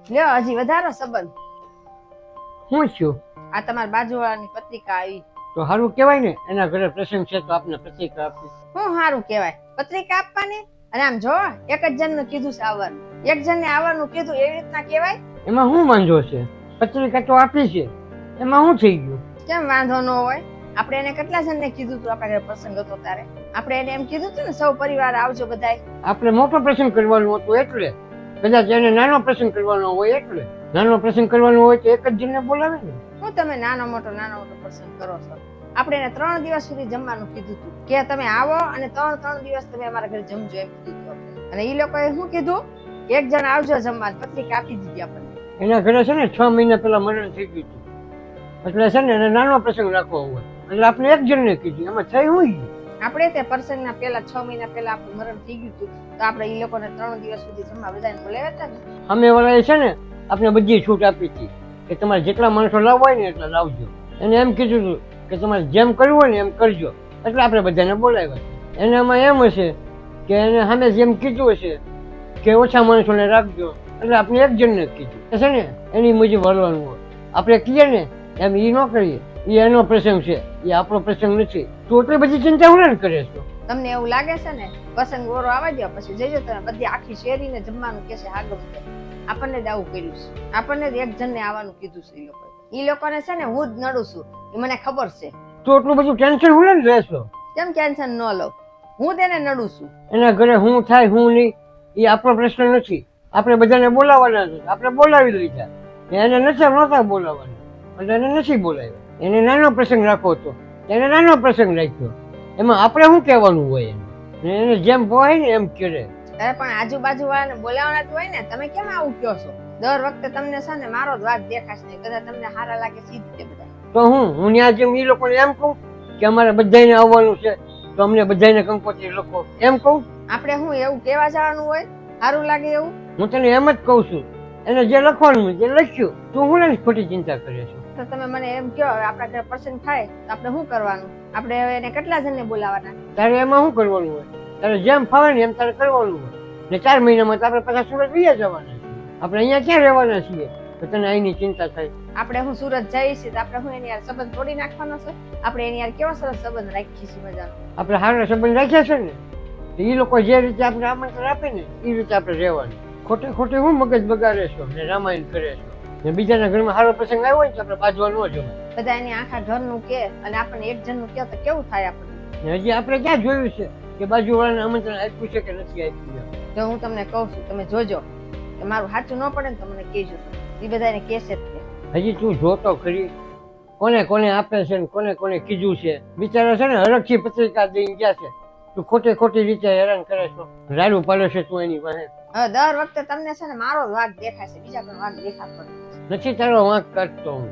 લ્યો હજી વધારો સંબંધ. શું થયું? આ તમારી બાજુવાળાની પત્રિકા આવી. તો સારું કહેવાય ને, એના ઘરે પ્રસંગ છે તો આપને પત્રિકા આપી. શું સારું કહેવાય પત્રિકા આપવાની? અને આમ જો એક જ જણને કીધું છે આવવાનું, એક જણને આવવાનું કીધું એવી રીતના કહેવાય? એમાં શું વાંધો છે? પત્રિકા તો આપી છે, એમાં શું થઈ ગયું? કેમ વાંધો ન હોય? આપણે એને કેટલા જણને કીધું તું આપણા ઘરે પ્રસંગ હતો ત્યારે? આપણે એને એમ કીધું તું ને સૌ પરિવાર આવજો બધાય. આપણે મોટો પ્રસંગ કરવાનો હતો એટલે, કદાચ એને નાનો પ્રસંગ કરવાનો હોય એટલે. નાનો પ્રસંગ કરવાનો હોય તો એક જ જણને બોલાવે ને. શું તમે નાનો મોટો પ્રસંગ કરો છો? આપણે એને 3 દિવસ સુધી જમવાનું કીધું તું કે તમે આવો અને 3 દિવસ તમે અમારા ઘરે જમજો એમ કીધું હતું. અને એ લોકોએ શું કીધું? એક જણ આવજો જમવા, પત્રિકા આપી દીધી આપણને. એના ઘરે છે ને 6 મહિના પહેલા મરણ થઈ ગયું હતું, એટલે છે ને એને નાનો પ્રસંગ રાખવો હોય એટલે આપણે એક જણને કીધું. એમાં થઈ હું ગયું? આપણે તે પ્રસંગના પહેલા 6 મહિના પહેલા આપણું મરણ થઈ ગયું હતું તો આપણે એ લોકોને 3 દિવસ સુધી જમવા બધાને બોલાવ્યા હતા ને. અમે વાળાએ છે ને આપણે બધી છૂટ આપી હતી કે તમારે જેટલા માણસો લાવવા હોય ને એટલા લાવજો. એને એમ કીધું હતું કે તમારે જેમ કરવું હોય ને એમ કરજો, એટલે આપણે બધાને બોલાવ્યા. એને આમાં એમ હશે કે એને સામે જેમ કીધું હશે કે ઓછા માણસોને રાખજો, એટલે આપણે એક જણને કીધું છે ને એની મુજબ હલવાનું હોય. આપણે કહીએ ને એમ એ ન કરીએ, એ એનો પ્રસંગ છે, એ આપણો પ્રસંગ નથી. તો એટલી બધી ચિંતા હું કરે છો? તમને એવું લાગે છે ને પ્રસંગ ઓરો આવવા દો પછી જઈજો તમે બધી આખી શેરીને જમવાનું કહેશે હા ગમતે. આપણને જ આવું કર્યું છે, આપણને જ એક જણને આવવાનું કીધું છે. એ લોકોને છે ને હું જ નડું છું, એ મને ખબર છે. તો એટલું બધું ટેન્શન હું લેશો? કેમ ટેન્શન ન લઉં? હું તેને નડું છું. એના ઘરે હું થાય હું નહીં એ આપણો પ્રશ્ન નથી. આપણે બધાને બોલાવવાના છે, આપણે બોલાવી લીધા. એને નથી નહોતા બોલાવવાના એટલે એને નથી બોલાવ્યા. એને નાનો પ્રસંગ રાખવો હતો, એને નાનો પ્રસંગ રાખ્યો. એમાં આપણે શું કહેવાનું હોય? એને જેમ હોય ને એમ કરે. અરે પણ આજુબાજુ વાળાને બોલાવવાના જ હોય ને, તમે કેમ આવું કહો છો? દર વખતે તમને છે ને મારો જ વાગ દેખાશે નહીં, કદાચ તમને સારા લાગે સીધી બધા. તો હું ત્યાં જેમ એ લોકોને એમ કહું કે અમારે બધાને આવવાનું છે તો અમને બધાને કંકોત્રી લખો એમ કહું? આપણે શું એવું કહેવા જવાનું હોય સારું લાગે એવું? હું તને એમ જ કહું છું, એને જે લખવાનું જે લખ્યું, તું હું લઈને ખોટી ચિંતા કરે છો? તો તમે મને એમ કહો આપણા ઘરે પ્રસંગ થાય તો આપણે શું કરવાનું? આપણે હવે એને કેટલા જણને બોલાવવાના? તારે એમાં શું કરવાનું હોય? તારે જેમ ફાવે ને એમ તારે કરવાનું હોય. ને 4 મહિનામાં તો આપણે પાછા સુરત વયા જવાના છીએ. આપણે અહીંયા ક્યાં રહેવાના છીએ તો તને અહીંની ચિંતા થાય? આપણે હું સુરત જઈએ છીએ તો આપણે હું એની યાર સંબંધ તોડી નાખવાનો છે? આપણે એની યાર કેવો સરસ સંબંધ રાખીએ છીએ મજાનો. આપણે સારા સંબંધ રાખ્યા છે ને, તો એ લોકો જે રીતે આપણે આમંત્રણ આપે ને એ રીતે આપણે રહેવાનું. ખોટે ખોટે હું મગજ બગાડે છો ને રામાયણ કરે છો ને બીજાના ઘરમાં સારો પ્રસંગ આવ્યો હોય તો આપણે બાજવા ન જવાય. બધા એની આખા ઘરનું કે અને આપણને એક જણનું કહે તો કેવું થાય આપણને? હજી આપણે ક્યાં જોયું છે કે બાજુવાળાને આમંત્રણ આપ્યું છે કે નથી આપ્યું? જો હું તમને કહું છું તમે જોજો કે મારું સાચું ન પડે ને તો મને કહેજો. એ બધાને કહેશે જ તે. હજી તું જોતો ખરી કોને કોને આપે છે ને કોને કોને કીધું છે? બિચારા છે ને હરખથી પત્રિકા દઈને ગયા છે, તું ખોટી ખોટી રીતે હેરાન કરે છો, રાડું પાડે છે તું એની પાસે. હવે દર વખતે તમને છે ને મારો જ વાગ દેખાશે, બીજા કોઈ વાગ દેખાતો નથી. નથી તારો વાંક કાઢતો હું.